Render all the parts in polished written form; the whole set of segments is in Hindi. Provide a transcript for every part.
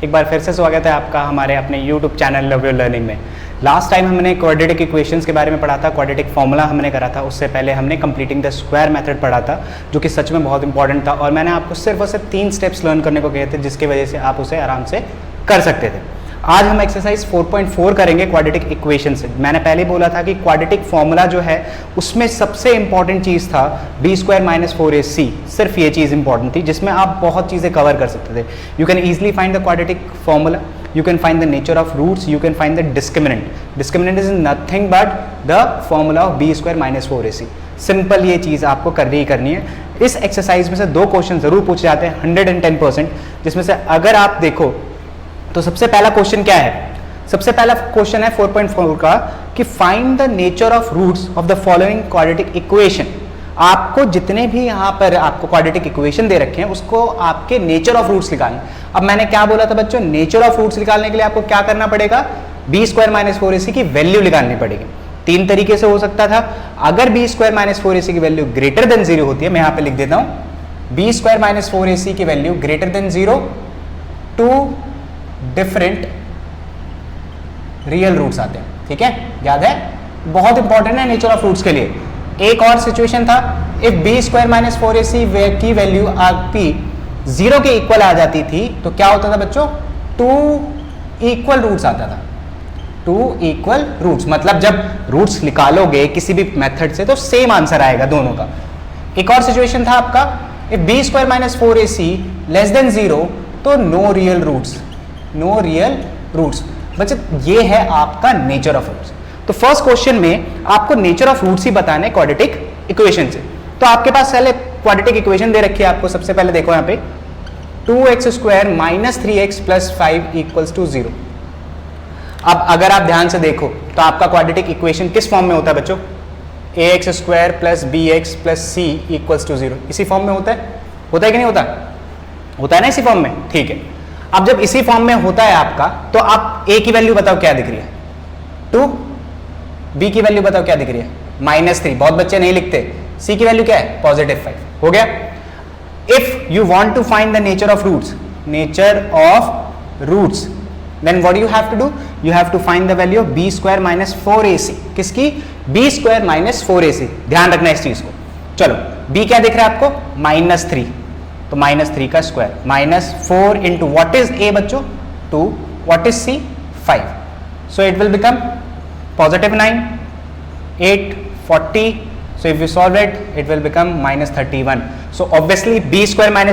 एक बार फिर से स्वागत है आपका हमारे अपने YouTube channel love your learning में। लास्ट टाइम हमने क्वाड्रेटिक इक्वेशंस के बारे में पढ़ा था, क्वाड्रेटिक फॉर्मूला हमने करा था। उससे पहले हमने कंप्लीटिंग द स्क्वायर मेथड पढ़ा था, जो कि सच में बहुत इंपॉर्टेंट था। और मैंने आपको सिर्फ और सिर्फ 3 स्टेप्स लर्न करने को कहे थे, जिसकी वजह से आप उसे आराम से कर सकते थे। आज हम एक्सरसाइज 4.4 करेंगे क्वाड्रेटिक इक्वेशन से। मैंने पहले बोला था कि क्वाड्रेटिक फॉर्मूला जो है उसमें सबसे इंपॉर्टेंट चीज़ था b² - 4ac। सिर्फ ये चीज़ इंपॉर्टेंट थी, जिसमें आप बहुत चीज़ें कवर कर सकते थे। You can easily find the quadratic formula, you can find the nature of roots, you can find the discriminant. Discriminant is nothing but the formula of b² - 4ac. Simple ये चीज़ आपको करनी ही करनी है। इस एक्सरसाइज में से 2 क्वेश्चन जरूर पूछे जाते हैं 110%, जिसमें से अगर आप देखो तो सबसे पहला क्वेश्चन क्या है? सबसे पहला क्वेश्चन है 4.4 का कि find the nature of roots of the following quadratic equation. आपको जितने भी यहाँ पर आपको क्वाड्रेटिक इक्वेशन दे रखे हैं उसको आपके नेचर ऑफ रूट्स निकालने। अब मैंने क्या बोला था बच्चों, नेचर ऑफ रूट्स निकालने के लिए आपको क्या करना पड़ेगा? b² - 4ac की वैल्यू निकालनी पड़ेगी। 3 तरीके से हो सकता था। अगर b² - 4ac की वैल्यू ग्रेटर देन 0 होती है, मैं यहाँ पे लिख देता हूँ b² - 4ac की value greater than 0, 2 different real roots आते हैं। ठीक है, याद है, बहुत इंपॉर्टेंट है नेचर ऑफ रूट्स के लिए। एक और सिचुएशन था, इफ b² - 4ac की वैल्यू आपकी 0 के इक्वल आ जाती थी तो क्या होता था बच्चों? 2 इक्वल रूट्स आता था। 2 इक्वल रूट्स मतलब जब रूट्स निकालोगे किसी भी मेथड से तो सेम आंसर आएगा दोनों का। एक और सिचुएशन था आपका, if b² - 4ac less than 0 तो no real roots, no real roots. बच्चे ये है आपका नेचर ऑफ रूट्स। तो फर्स्ट क्वेश्चन में आपको नेचर ऑफ रूट्स ही बताना है क्वाड्रेटिक इक्वेशन से। तो आपके पास पहले क्वाड्रेटिक इक्वेशन दे रखी है आपको। सबसे पहले देखो यहाँ पे 2x² - 3x + 5 = 0। अब अगर आप ध्यान से देखो तो आपका क्वाड्रेटिक इक्वेशन किस फॉर्म में होता है बच्चों? ax² + bx + c = 0। इसी फॉर्म में होता है? होता है कि नहीं होता? होता है ना इसी फॉर्म में। ठीक है, अब जब इसी फॉर्म में होता है आपका तो आप a की वैल्यू बताओ क्या दिख रही है? 2। b की वैल्यू बताओ क्या दिख रही है? -3। बहुत बच्चे नहीं लिखते। c की वैल्यू क्या है? +5। हो गया। If you want to find the nature of roots, nature of roots, then what you have to do? You have to find the value of b² - 4ac। किसकी? b² - 4ac। ध्यान रखना इस चीज को। चलो, b क्या दिख रहा है आपको? -3, तो -3 का square, -4 into what is a बच्चों? 2, what is c? 5। So it will become +9, 8, 40. So if you solve it, it will become -31. So obviously b²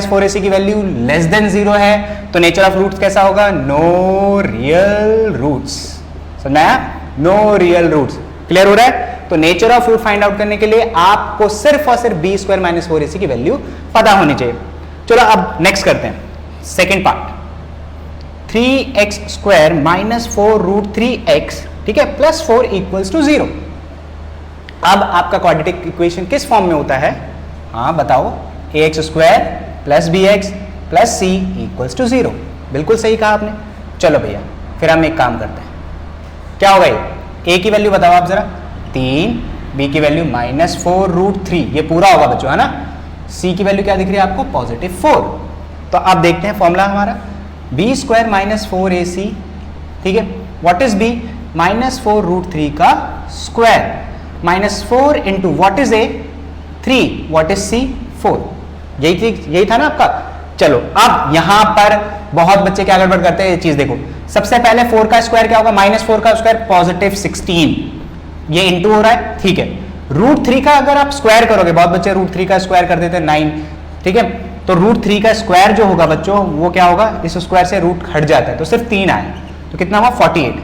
- 4ac की वैल्यू लेस देन 0 है, तो नेचर ऑफ रूट्स कैसा होगा? No real roots. समझ आया? No real roots. क्लियर हो रहा है? तो nature of root find out करने के लिए आपको सिर्फ और सिर्फ b² - 4ac की वैल्यू पता होनी चाहिए। चलो अब नेक्स्ट करते हैं, सेकेंड पार्ट। 3x² - 4√3x, ठीक है, +4 = 0। अब आपका क्वाड्रेटिक इक्वेशन किस फॉर्म में होता है? हाँ बताओ, ax² + bx + c = 0। बिल्कुल सही कहा आपने। चलो भैया, फिर हम एक काम करते हैं। क्या होगा ये? a की वैल्यू बताओ आप जरा, 3, b की वैल्यू -4√3, ये पूरा होगा बच्चों, है ना? c की वैल्यू क्या दिख रही है आपको? +4। तो अब देखते हैं फॉर्मूला हमारा, b² - 4ac, ठीक है, व्हाट इज b? -4√3 का square, -4 into what is a? 3, what is c? 4। यही था ना आपका। चलो अब यहां पर बहुत बच्चे क्या गड़बड़ करते हैं, ये चीज देखो। सबसे पहले 4 का स्क्वायर क्या होगा? -4 का स्क्वायर +16, ये इंटू हो रहा है, ठीक है। √3 का अगर आप स्क्वायर करोगे, बहुत बच्चे √3 का स्क्वायर कर देते हैं 9, ठीक है, तो √3 का स्क्वायर जो होगा बच्चों वो क्या होगा? इस स्क्वायर से रूट हट जाता है तो सिर्फ 3 आए, तो कितना हुआ? 48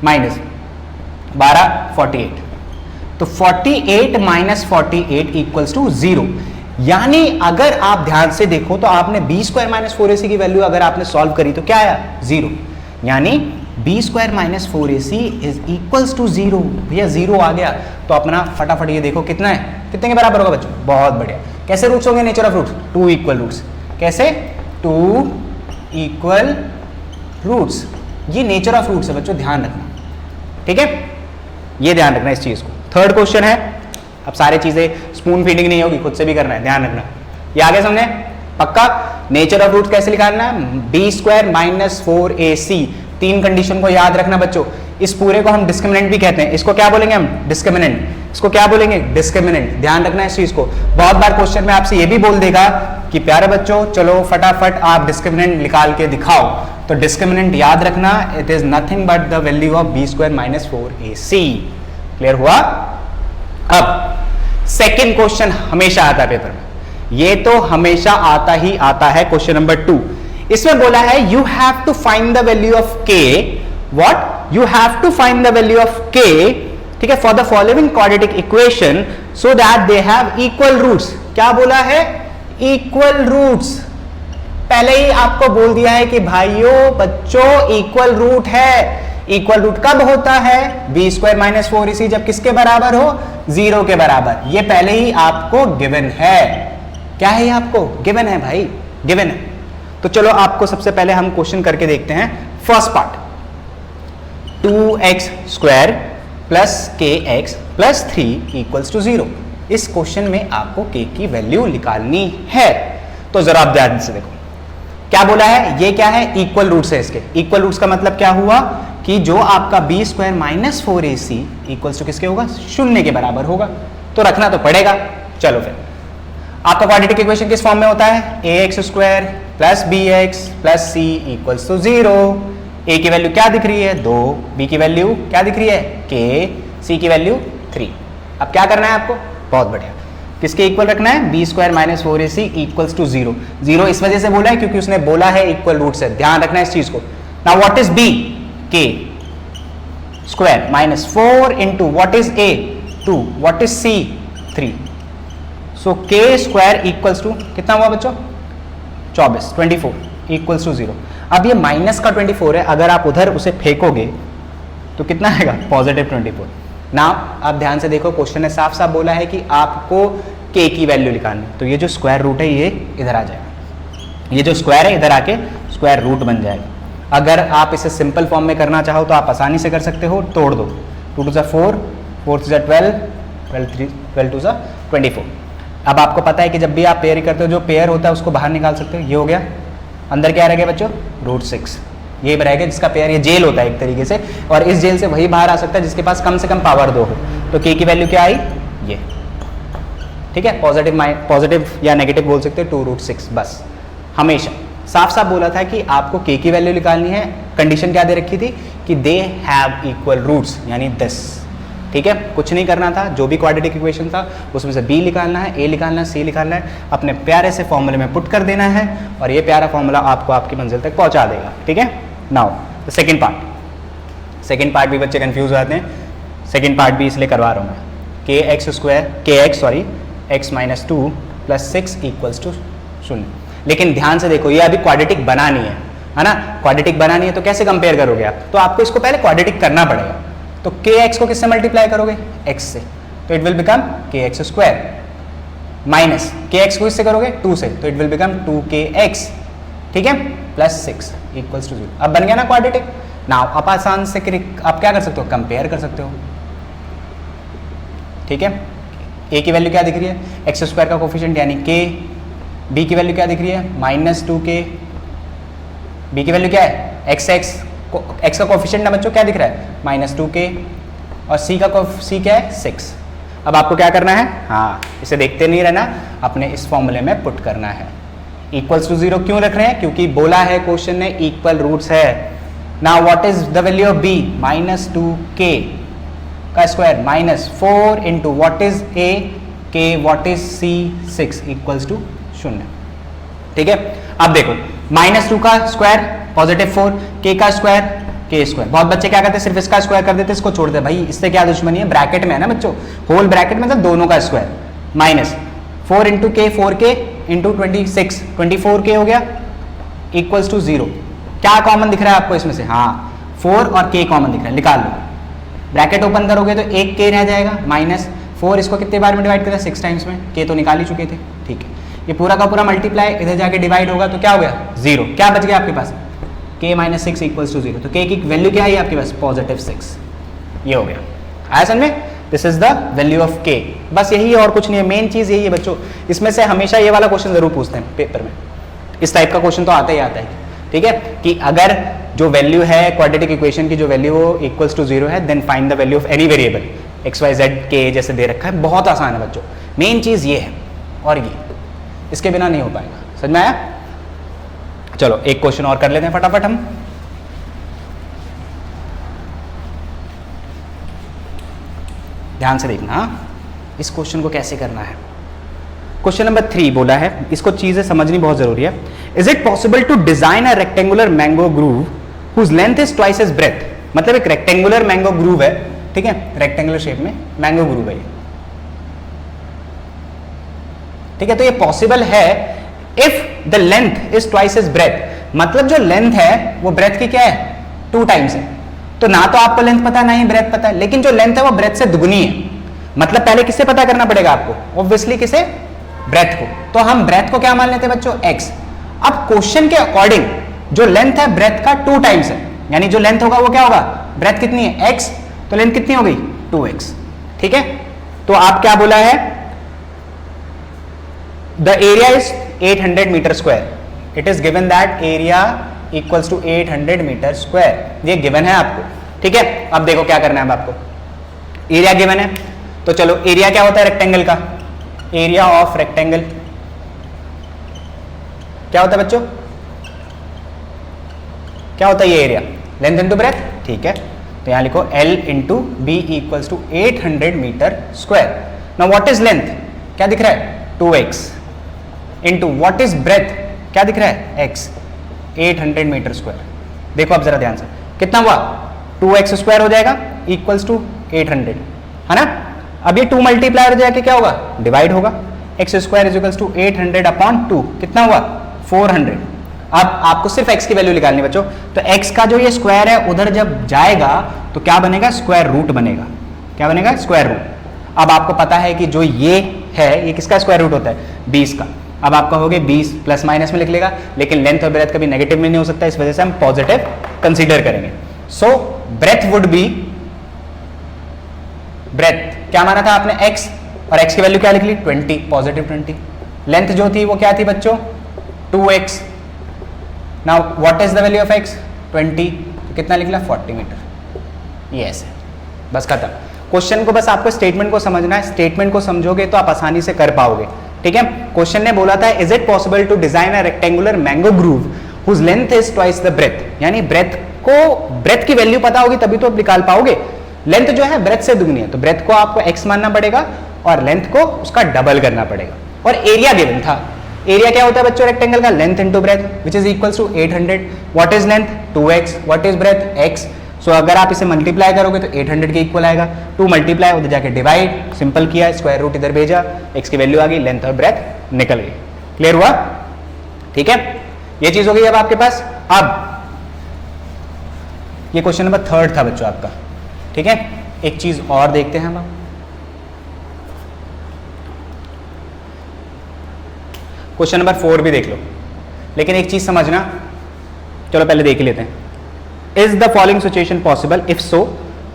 - 12, 48। तो 48 - 48 = 0। यानी अगर आप ध्यान से देखो तो आपने b² - 4ac की वैल्यू अगर आपने सॉल्व करी तो क्या आया? 0। यानी b² - 4ac = 0। भैया 0 आ गया तो अपना फटाफट ये देखो कितना है, कितने के बराबर होगा बच्चों? बहुत बढ़िया। कैसे रूट्स होंगे nature of roots? 2 equal roots. कैसे? 2 इक्वल रूट्स। ये नेचर ऑफ रूट्स है बच्चों, ध्यान रखना, ठीक है, ये ध्यान रखना इस चीज को। थर्ड क्वेश्चन है, अब सारी चीजें स्पून फीडिंग नहीं होगी, खुद से भी करना है, ध्यान रखना। ये आगे समझे? पक्का? नेचर ऑफ रूट कैसे निकालना है? B square minus 4ac। तीन कंडीशन को याद रखना बच्चों। इस पूरे को हम डिस्क्रिमिनेंट भी कहते हैं। इसको क्या बोलेंगे हम? डिस्क्रिमिनेंट। इसको क्या बोलेंगे? डिस्क्रिमिनेंट। ध्यान रखना इस चीज को। बहुत बार क्वेश्चन में आपसे ये भी बोल देगा कि प्यारे बच्चों चलो फटाफट आप डिस्क्रिमिनेंट निकाल के दिखाओ। तो डिस्क्रिमिनेंट याद रखना, it is nothing but the value of b square minus 4ac। Clear हुआ? अब सेकेंड क्वेश्चन हमेशा आता है पेपर में, ये तो हमेशा आता ही आता है। क्वेश्चन नंबर 2, इसमें बोला है you have to find the value of k। What? You have to find the value of k, ठीक है, for the following quadratic equation so that they have equal roots. क्या बोला है? Equal roots. पहले ही आपको बोल दिया है कि भाइयों बच्चों इक्वल रूट है। इक्वल रूट कब होता है? बी स्क्वायर माइनस 4ac जब किसके बराबर हो? 0 के बराबर। ये पहले ही आपको गिवन है। क्या है? आपको गिवन है भाई, गिवन है। तो चलो आपको सबसे पहले हम क्वेश्चन करके देखते हैं। First part, 2x square plus kx plus 3 equals to 0। इस क्वेश्चन में आपको k की वैल्यू निकालनी है। तो जरा आप ध्यान से देखो क्या बोला है। ये क्या है? इक्वल रूट्स है इसके। इक्वल रूट्स का मतलब क्या हुआ कि जो आपका b square minus 4ac equals to किसके होगा? 0 के बराबर होगा। तो रखना तो पड़ेगा। चलो फिर आपका क्वाड्रेटिक इक्वेशन किस फॉर्म में होता है? ax square plus bx plus c equals to 0। a की वैल्यू क्या दिख रही है? 2। b की वैल्यू क्या दिख रही है? k। c की वैल्यू 3। अब क्या करना है आपको? बहुत बढ़िया, किसके इक्वल रखना है? B square minus 4ac equals to 0। 0 इस वजह से बोला है क्योंकि उसने बोला है इक्वल रूट से। ध्यान रखना इस चीज को। Now what is b? k square minus 4 into what is a? 2। What is c? 3। So k square equals to कितना हुआ बच्चों? 24, 24 इक्वल्स टू 0। अब ये माइनस का 24 है, अगर आप उधर उसे फेंकोगे तो कितना आएगा? पॉजिटिव 24। ना आप ध्यान से देखो, क्वेश्चन ने साफ साफ बोला है कि आपको k की वैल्यू निकालनी। तो ये जो स्क्वायर रूट है ये इधर आ जाएगा। ये जो स्क्वायर है इधर आके स्क्वायर रूट बन जाएगा। अगर आप इसे सिंपल फॉर्म में करना चाहो तो आप आसानी से कर सकते हो। तोड़ दो, 2 टू 4, 4 टू 12, 12 टू 24। अब आपको पता है कि जब भी आप पेयर करते हो जो पेयर होता है उसको बाहर निकाल सकते हो। ये हो गया। अंदर क्या रह गया बच्चों? √6। ये रहेगा जिसका पेयर, ये जेल होता है एक तरीके से, और इस जेल से वही बाहर आ सकता है जिसके पास कम से कम पावर 2 हो। तो k की वैल्यू क्या आई? ये, ठीक है। पॉजिटिव या नेगेटिव बोल सकते हो, 2√6। बस हमेशा साफ साफ बोला था कि आपको k की वैल्यू निकालनी है। कंडीशन क्या दे रखी थी कि दे हैव इक्वल रूट्स, यानी 10, ठीक है। कुछ नहीं करना था, जो भी क्वाड्रेटिक इक्वेशन था उसमें से b निकालना है, a निकालना है, c निकालना है, अपने प्यारे से फॉर्मूले में पुट कर देना है और ये प्यारा फॉर्मूला आपको आपकी मंजिल तक पहुंचा देगा, ठीक है। नाउ द सेकंड पार्ट भी बच्चे कंफ्यूज हो जाते हैं। सेकंड पार्ट भी इसलिए करवा रहा हूँ मैं। x minus 2 plus 6 equals to 0। लेकिन ध्यान से देखो, ये अभी क्वाड्रेटिक बनानी है ना। क्वाड्रेटिक बनानी है तो कैसे कंपेयर करोगे आप? तो आपको इसको पहले क्वाड्रेटिक करना पड़ेगा। तो kx को किससे मल्टीप्लाई करोगे? x से, तो it will become kx square, minus kx को किससे करोगे? 2 से, तो इट विल बिकम 2kx, ठीक है, प्लस 6 इक्वल्स टू 0। अब बन गया ना क्वाड्रेटिक। नाउ आप आसान से आप क्या कर सकते हो? कंपेयर कर सकते हो, ठीक है। a की वैल्यू क्या दिख रही है? x स्क्वायर का कोफिशिएंट यानी k। b की वैल्यू क्या दिख रही है? Minus 2k। b की वैल्यू क्या है? x का कोफिशिएंट ना बच्चों क्या दिख रहा है? Minus 2k। और c क्या है? 6। अब आपको क्या करना है? हाँ, इसे देखते नहीं रहना, अपने इस फॉर्मूले में पुट करना है। इक्वल्स टू 0 क्यों रख रहे हैं? क्योंकि बोला है क्वेश्चन ने इक्वल रूट्स है। Now what is the value of b? Minus 2k का square minus 4 into what is a? k। What is c? 6 equals to 0, ठीक है। अब देखो, माइनस 2 का स्क्वायर पॉजिटिव 4, k का स्क्वायर k स्क्वायर। बहुत बच्चे क्या करते हैं? सिर्फ इसका स्क्वायर कर देते, इसको छोड़ दे। भाई इससे क्या दुश्मनी है? ब्रैकेट में है ना बच्चों, होल ब्रैकेट मतलब दोनों का square. Minus 4 into k, 4k into 26, 24k हो गया इक्वल्स टू 0। क्या कॉमन दिख रहा है आपको इसमें से? हाँ, 4 और k कॉमन दिख रहा है, निकाल लो। ब्रैकेट ओपन करोगे तो एक k रह जाएगा, माइनस 4 इसको कितने बार में डिवाइड करें? 6 टाइम्स में। k तो निकाल ही चुके थे, ठीक है। ये पूरा का पूरा मल्टीप्लाई इधर जाके डिवाइड होगा तो क्या हो गया? 0। क्या बच गया आपके पास? k minus 6 equals to 0। तो k की वैल्यू क्या है आपके पास? पॉजिटिव 6। ये हो गया। आया समझ में? This is the value of k। बस यही है और कुछ नहीं है, मेन चीज यही है बच्चों। इसमें से हमेशा ये वाला क्वेश्चन जरूर पूछते हैं पेपर में, इस टाइप का क्वेश्चन तो आता ही आता है, ठीक है, कि अगर जो वैल्यू है क्वाड्रेटिक इक्वेशन की जो वैल्यू वो इक्वल्स टू 0 है, then find the value of any variable x y z के जैसे दे रखा है। बहुत आसान है बच्चों, मेन चीज ये है और ये, इसके बिना नहीं हो पाएगा। समझ में आया? चलो एक क्वेश्चन और कर लेते हैं फटाफट हम। ध्यान से देखना इस क्वेश्चन को कैसे करना है। क्वेश्चन नंबर 3 बोला है, इसको चीजें समझनी बहुत जरूरी है। Is it possible to design a rectangular mango grove whose length is twice as breadth. मतलब एक रेक्टेंगुलर मैंगो ग्रूव है, ठीक है, रेक्टेंगुलर शेप में मैंगो ग्रूव है, ठीक है। तो ये पॉसिबल है if the length is twice is breadth. मतलब जो लेंथ है वो ब्रेथ की क्या है, 2 टाइम्स है। तो ना तो आपको लेंथ पता है ना ही ब्रेथ पता है, लेकिन जो लेंथ है वो ब्रेथ से दुगनी है। मतलब पहले किससे पता करना पड़ेगा आपको, ऑब्वियसली किसे, ब्रेथ को। तो हम ब्रेथ को क्या मान लेते हैं बच्चों, x। अब क्वेश्चन के अकॉर्डिंग जो लेंथ है ब्रेथ का 2 टाइम्स है, यानी जो लेंथ होगा वो क्या होगा, ब्रेथ कितनी है x, तो लेंथ कितनी हो गई 2x, ठीक है। तो आप क्या बोला है, the area is 800 metre square. It is given that area equals to 800 metre square, ये गिवन है आपको, ठीक है। अब देखो क्या करना है अब आपको, एरिया गिवन है तो चलो एरिया क्या होता है रेक्टेंगल का, एरिया ऑफ रेक्टेंगल क्या होता है बच्चों, क्या होता है ये एरिया, लेंथ इनटू ब्रेथ, ठीक है। तो यहां लिखो L into B equals to 800 metre square. Now what is length, क्या दिख रहा है 2x, into what is breath, क्या दिख रहा है x, 800 मीटर स्क्वायर। देखो अब जरा ध्यान से, कितना हुआ 2x स्क्वायर हो जाएगा इक्वल्स टू 800, है ना। अब ये 2 मल्टीप्लाई हो जाके क्या होगा, डिवाइड होगा, x square is equals to 800 upon 2, कितना हुआ 400। अब आपको सिर्फ x की वैल्यू निकालनी बच्चों, तो x का जो ये स्क्वायर है उधर जब जाएगा तो क्या बनेगा, स्क्वायर रूट बनेगा। क्या बनेगा, स्क्वायर रूट। अब आपको पता है कि जो ये है ये किसका स्क्वायर रूट होता है, 20 का। अब आप कहोगे 20 प्लस माइनस में लिख लेगा, लेकिन लेंथ और ब्रेथ कभी नेगेटिव में नहीं हो सकता, इस वजह से हम पॉजिटिव कंसीडर करेंगे। सो ब्रेथ वुड बी, ब्रेथ क्या माना था आपने x, और x की वैल्यू क्या लिख ली 20, पॉजिटिव 20। लेंथ जो थी वो क्या थी बच्चों 2x। Now what is the value of x 20, तो कितना लिख ला 40 मीटर। ये ऐसे बस खत्म। क्वेश्चन को बस आपको स्टेटमेंट को समझना है, स्टेटमेंट को समझोगे तो आप आसानी से कर पाओगे, ठीक है। क्वेश्चन ने बोला था is it possible to design a rectangular mango grove whose length is twice the breadth. यानी ब्रेथ को, ब्रेथ की वैल्यू पता होगी तभी तो आप निकाल पाओगे। लेंथ जो है ब्रेथ से दुगनी है, तो ब्रेथ को आपको x मानना पड़ेगा और लेंथ को उसका डबल करना पड़ेगा। और एरिया गिवन था, एरिया क्या होता है बच्चों रेक्टेंगल का, length into breadth which is equals to 800। What is length 2x, what is breadth x। So अगर आप इसे मल्टीप्लाई करोगे तो 800 के इक्वल आएगा, 2 मल्टीप्लाई उधर जाके डिवाइड, सिंपल किया, स्क्वायर रूट इधर भेजा, x की वैल्यू आ गई, लेंथ और ब्रेथ निकल गई। क्लियर हुआ, ठीक है। ये चीज हो गई अब आपके पास। अब ये क्वेश्चन नंबर 3 था बच्चों आपका, ठीक है। एक चीज और देखते हैं हम, क्वेश्चन नंबर 4 भी देख लो, लेकिन एक चीज समझना, चलो पहले देख ही लेते हैं। Is the following situation possible, if so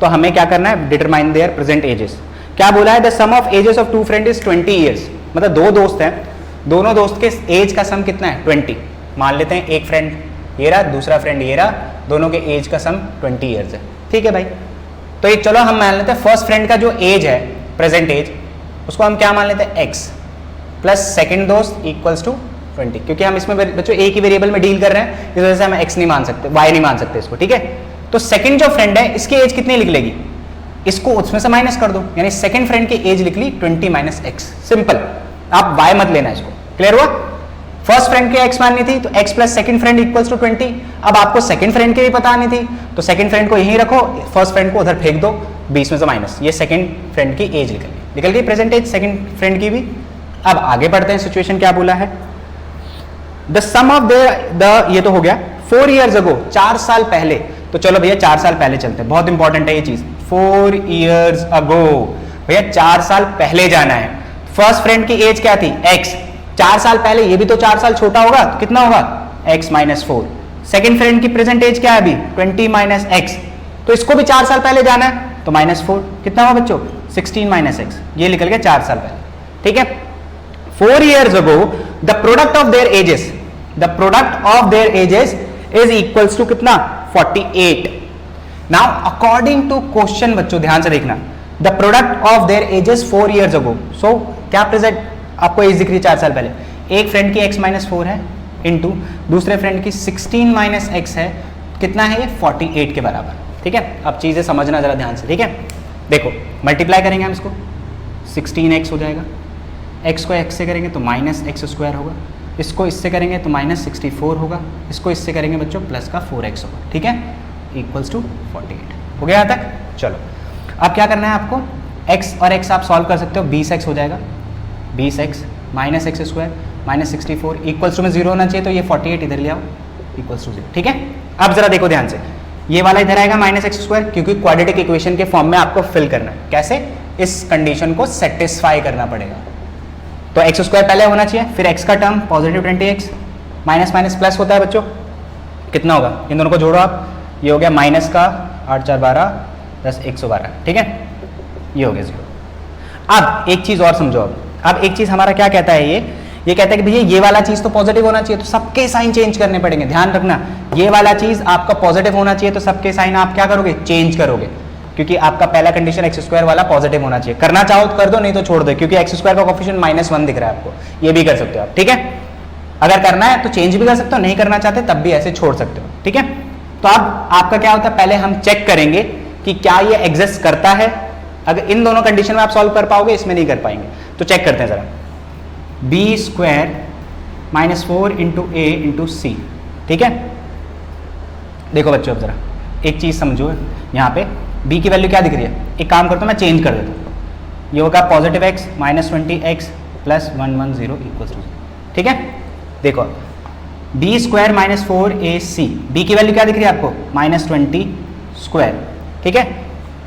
तो हमें क्या करना है, डिटरमाइन देयर प्रेजेंट एजेस। क्या बोला है, the sum of ages of 2 friend is 20 years. मतलब 2 दोस्त हैं, दोनों दोस्त के एज का सम कितना है 20। मान लेते हैं एक फ्रेंड ये रहा, दूसरा फ्रेंड ये रहा, दोनों के एज का सम 20 ईयर्स है, ठीक है भाई। तो ये चलो हम मान लेते हैं फर्स्ट फ्रेंड का जो एज है, प्रेजेंट एज, उसको हम क्या मान लेते हैं x, प्लस सेकंड दोस्त इक्वल्स टू 20। क्योंकि हम इसमें बच्चों एक ही वेरिएबल में डील कर रहे हैं, इस वजह से हम x नहीं मान सकते, y नहीं मान सकते इसको, ठीक है। तो सेकंड जो फ्रेंड है इसकी एज कितनी लिख लेगी, इसको उसमें से माइनस कर दो, यानी सेकंड फ्रेंड की एज लिख ली 20 माइनस x, सिंपल। आप y मत लेना इसको, क्लियर हुआ। फर्स्ट फ्रेंड के x माननी थी तो x plus second friend equals to 20। अब आपको सेकंड फ्रेंड की भी पता आनी थी, तो सेकंड फ्रेंड को यहीं रखो, फर्स्ट फ्रेंड को उधर फेंक दो, 20 में से माइनस, ये सेकंड फ्रेंड की एज निकल गई प्रेजेंट एज सेकंड फ्रेंड की भी। अब आगे बढ़ते हैं, सिचुएशन क्या बोला है, द सम ऑफ द ये तो हो गया 4 ईयर्स अगो, 4 साल पहले। तो चलो भैया 4 साल पहले चलते हैं, बहुत इंपॉर्टेंट है ये चीज, 4 ईयर्स अगो, भैया 4 साल पहले जाना है। फर्स्ट फ्रेंड की एज क्या थी x, 4 साल पहले, ये भी तो 4 साल छोटा होगा, तो कितना होगा x माइनस 4। सेकेंड फ्रेंड की प्रेजेंट एज क्या है अभी 20 माइनस x, तो इसको भी 4 साल पहले जाना है, तो -4, कितना हुआ बच्चों 16 माइनस एक्स, ये निकल गया 4 साल पहले, ठीक है। 4 years ago the product of their ages is equals to कितना 48। नाउ अकॉर्डिंग टू क्वेश्चन बच्चों ध्यान से देखना, the product of their edges 4 years ago, सो क्या प्रेजेंट आपको एज दिख रही है 4 साल पहले, एक फ्रेंड की x माइनस 4 है इंटू दूसरे फ्रेंड की 16 माइनस एक्स है, कितना है ये 48 के बराबर, ठीक है। अब चीजें समझना जरा ध्यान से, ठीक है। देखो मल्टीप्लाई करेंगे हम इसको, 16x हो जाएगा, x को x से करेंगे तो माइनस एक्स स्क्वायर होगा, इसको इससे करेंगे तो माइनस 64 होगा, इसको इससे करेंगे बच्चों प्लस का 4x होगा, ठीक है, इक्वल्स टू 48 हो गया यहाँ तक। चलो अब क्या करना है आपको, x और x आप सॉल्व कर सकते हो, 20x हो जाएगा, 20x minus x square minus 64 equals to में 0 होना चाहिए, तो ये 48 इधर ले आओ इक्वल्स टू 0, ठीक है। अब जरा देखो ध्यान से, ये वाला इधर आएगा माइनस एक्स स्क्वायर, क्योंकि क्वाड्रेटिक इक्वेशन के फॉर्म में आपको फिल करना है, कैसे, इस कंडीशन को सेटिस्फाई करना पड़ेगा। तो एक्स स्क्वायर पहले होना चाहिए, फिर एक्स का term positive 20x, minus minus plus होता है बच्चों, कितना होगा, इन दोनों को जोड़ो आप, ये हो गया माइनस का 8 4 12 10 112, ठीक है, ये हो गया 0। अब एक चीज और समझो, अब एक चीज हमारा क्या कहता है, ये कहता है कि भैया ये वाला चीज तो पॉजिटिव होना चाहिए, तो सबके साइन चेंज करने पड़ेंगे, ध्यान रखना, ये वाला चीज आपका पॉजिटिव होना चाहिए, तो सबके साइन आप क्या करोगे, चेंज करोगे, क्योंकि आपका पहला कंडीशन एक्स स्क्वायर वाला पॉजिटिव होना चाहिए, करना चाहो तो कर दो, नहीं तो छोड़ दो, क्योंकि एक्स स्क्वायर का कोएफिशिएंट -1 दिख रहा है आपको, ये भी कर सकते हो आप, ठीक है। अगर करना है तो चेंज भी कर सकते हो, नहीं करना चाहते तब भी ऐसे छोड़ सकते हो, ठीक है। तो अब आपका क्या होता है, पहले हम चेक करेंगे कि क्या ये एग्जिस्ट करता है, अगर इन दोनों कंडीशन में आप सॉल्व कर पाओगे, इसमें नहीं कर पाएंगे, तो चेक करते हैं जरा, बी स्क्वायर माइनस 4 इंटू ए इंटू सी, ठीक है। देखो बच्चों अब जरा एक चीज समझो, यहाँ पे b की वैल्यू क्या दिख रही है, एक काम करता हूँ मैं चेंज कर देता हूँ, ये होगा positive x minus 20x plus 110 equals to, ठीक है। देखो b square minus 4ac, b की वैल्यू क्या दिख रही है आपको, -20 स्क्वायर, ठीक है,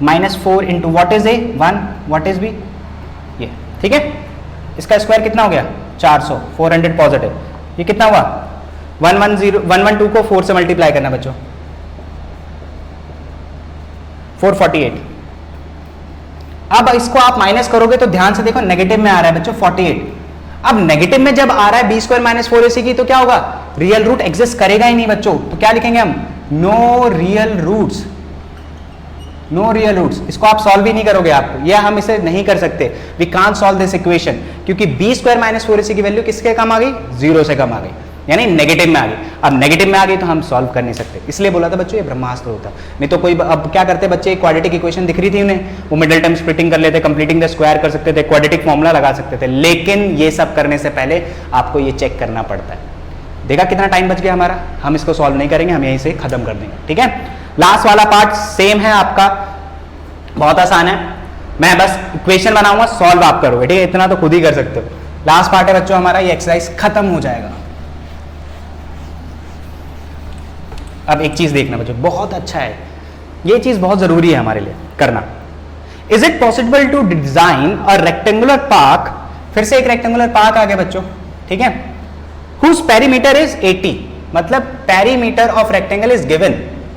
minus 4 into what is a 1, what is b ये, ठीक है। इसका स्क्वायर कितना हो गया 400, 400 पॉजिटिव, ये कितना हुआ 112 को 4 से मल्टीप्लाई करना बच्चों, 448। अब इसको आप माइनस करोगे तो ध्यान से देखो नेगेटिव में आ रहा है बच्चों 48। अब नेगेटिव में जब आ रहा है बी स्क्वायर माइनस 4ac की, तो क्या होगा, रियल रूट एग्जिस्ट करेगा ही नहीं बच्चों, तो क्या लिखेंगे हम, no real roots, no real roots. इसको आप सॉल्व ही नहीं करोगे आपको, या हम इसे नहीं कर सकते, we can't solve this equation, क्योंकि बी स्क्वायर माइनस 4ac की वैल्यू किसके कम आ गई, 0 से कम आ गई, यानी नेगेटिव में आ गई। अब नेगेटिव में आ गई तो हम सॉल्व कर नहीं सकते, इसलिए बोला था बच्चों ये ब्रह्मास्त्र होता, नहीं तो कोई अब क्या करते बच्चे, क्वाड्रेटिक इक्वेशन दिख रही थी उन्हें, वो मिडिल टर्म स्प्लिटिंग कर लेते, कंप्लीटिंग द स्क्वायर कर सकते थे, क्वाड्रेटिक फॉर्मूला लगा सकते थे, लेकिन ये सब करने से पहले आपको ये चेक करना पड़ता है। देखा कितना टाइम बच गया हमारा, हम इसको सॉल्व नहीं करेंगे, हम यहीं से खत्म कर देंगे, ठीक है। लास्ट वाला पार्ट सेम है आपका, बहुत आसान है, मैं बस इक्वेशन बनाऊंगा, सॉल्व आप करोगे, ठीक है, इतना तो खुद ही कर सकते हो। लास्ट पार्ट है बच्चों हमारा, ये एक्सरसाइज खत्म हो जाएगा। अब एक चीज देखना बच्चों, बहुत अच्छा है, ये चीज बहुत जरूरी है हमारे लिए करना। Is it possible to design a rectangular park, फिर से एक रेक्टेंगुलर पार्क आ गया बच्चों, ठीक है, हुज पेरीमीटर इज 80, मतलब perimeter of rectangle is given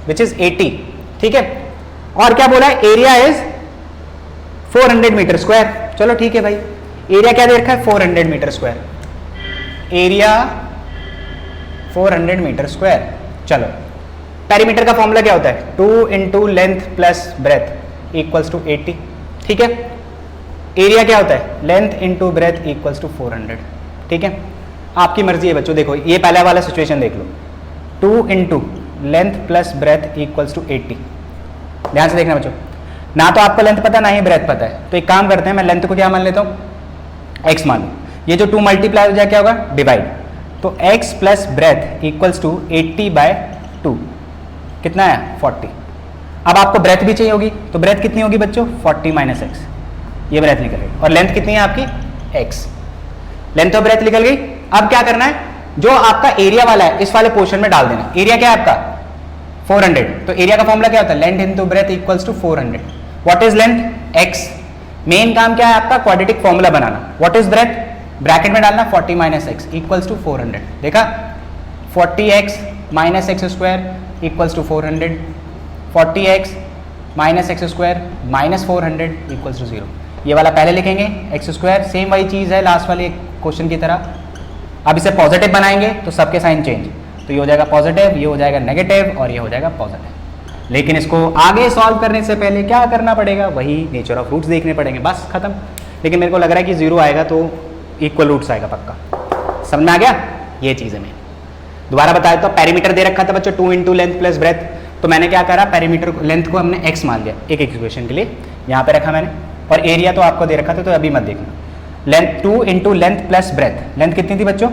which is 80, ठीक है, और क्या बोला है, एरिया इज 400 मीटर स्क्वायर। चलो ठीक है भाई, एरिया क्या दे रखा है, 400 metre square, area 400 metre square. चलो पेरीमीटर का फॉर्मूला क्या होता है, 2 into length plus breadth equals to 80, ठीक है। एरिया क्या होता है, length into breadth equals to 400, ठीक है। आपकी मर्जी है बच्चों, देखो ये पहला वाला सिचुएशन देख लो, 2 into length plus breadth equals to 80। ध्यान से देखना बच्चों, ना तो आपको लेंथ पता ना ही ब्रेथ पता है, तो एक काम करते हैं, मैं लेंथ को क्या मान लेता हूँ, x मान लो, ये जो 2 मल्टीप्लाई हो जाए क्या होगा, डिवाइड, तो x plus breadth equals to 80/2, कितना है 40। अब आपको ब्रेथ भी चाहिए होगी, तो ब्रेथ कितनी होगी बच्चों, 40 माइनस एक्स, ये ब्रेथ निकल गई, और लेंथ कितनी है आपकी x, लेंथ और ब्रेथ निकल गई। अब क्या करना है, जो आपका एरिया वाला है इस वाले पोर्शन में डाल देना, एरिया क्या है आपका 400, तो एरिया का फॉर्मूला क्या होता है, length into breadth equals to 400। What is length, x, main काम क्या है आपका, क्वाड्रेटिक फॉर्मूला बनाना। व्हाट इज ब्रेथ, ब्रैकेट में डालना 40 माइनस एक्स इक्वल्स टू 400, देखा 40x minus x square equals to 400, 40x minus x square minus 400 equals to 0। ये वाला पहले लिखेंगे, एक्स स्क्वायर सेम वही चीज़ है लास्ट वाले क्वेश्चन की तरह। अब इसे पॉजिटिव बनाएंगे तो सबके साइन चेंज, तो ये हो जाएगा पॉजिटिव, ये हो जाएगा नेगेटिव और ये हो जाएगा पॉजिटिव। लेकिन इसको आगे सॉल्व करने से पहले क्या करना पड़ेगा, वही नेचर ऑफ रूट्स देखने पड़ेंगे, बस खत्म। लेकिन मेरे को लग रहा है कि 0 आएगा तो इक्वल रूट्स आएगा पक्का। समझ में आ गया? ये चीज़ है। मैं दोबारा बताया तो पेरीमीटर दे रखा था बच्चों 2 इंटू लेंथ प्लस ब्रेथ, तो मैंने क्या करा, पेरीमीटर लेंथ को हमने x मान लिया एक इक्वेशन के लिए, यहाँ पे रखा मैंने, और एरिया तो आपको दे रखा था तो अभी मत देखना। Length 2 into length plus breath, length कितनी थी बच्चों,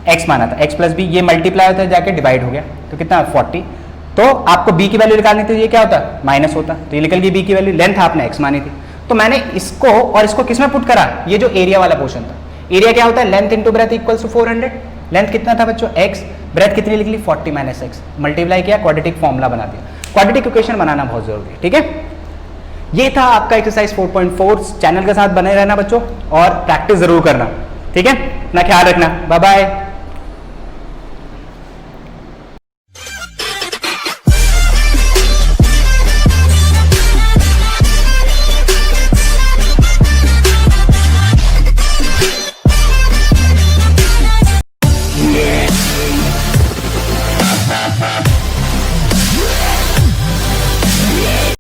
x माना था, x प्लस बी, ये मल्टीप्लाई होता है जाके डिवाइड हो गया तो कितना 40। तो आपको b की वैल्यू निकालनी थी, ये क्या होता माइनस होता, तो ये निकल गई b की वैल्यू, लेंथ आपने x मानी थी। तो मैंने इसको और इसको किस में पुट करा, ये जो एरिया वाला पोर्शन था, एरिया क्या होता है length into breadth equals to 400। Length कितना था बच्चों x, ब्रेथ कितनी लिख ली 40 माइनस एक्स, मल्टीप्लाई किया, क्वाड्रेटिक फॉर्मूला बना दिया। क्वाड्रेटिक इक्वेशन बनाना बहुत जरूरी है, ठीक है। ये था आपका एक्सरसाइज 4.4। चैनल के साथ बने रहना बच्चों और प्रैक्टिस जरूर करना, ठीक है। अपना ख्याल रखना, बाय बाय।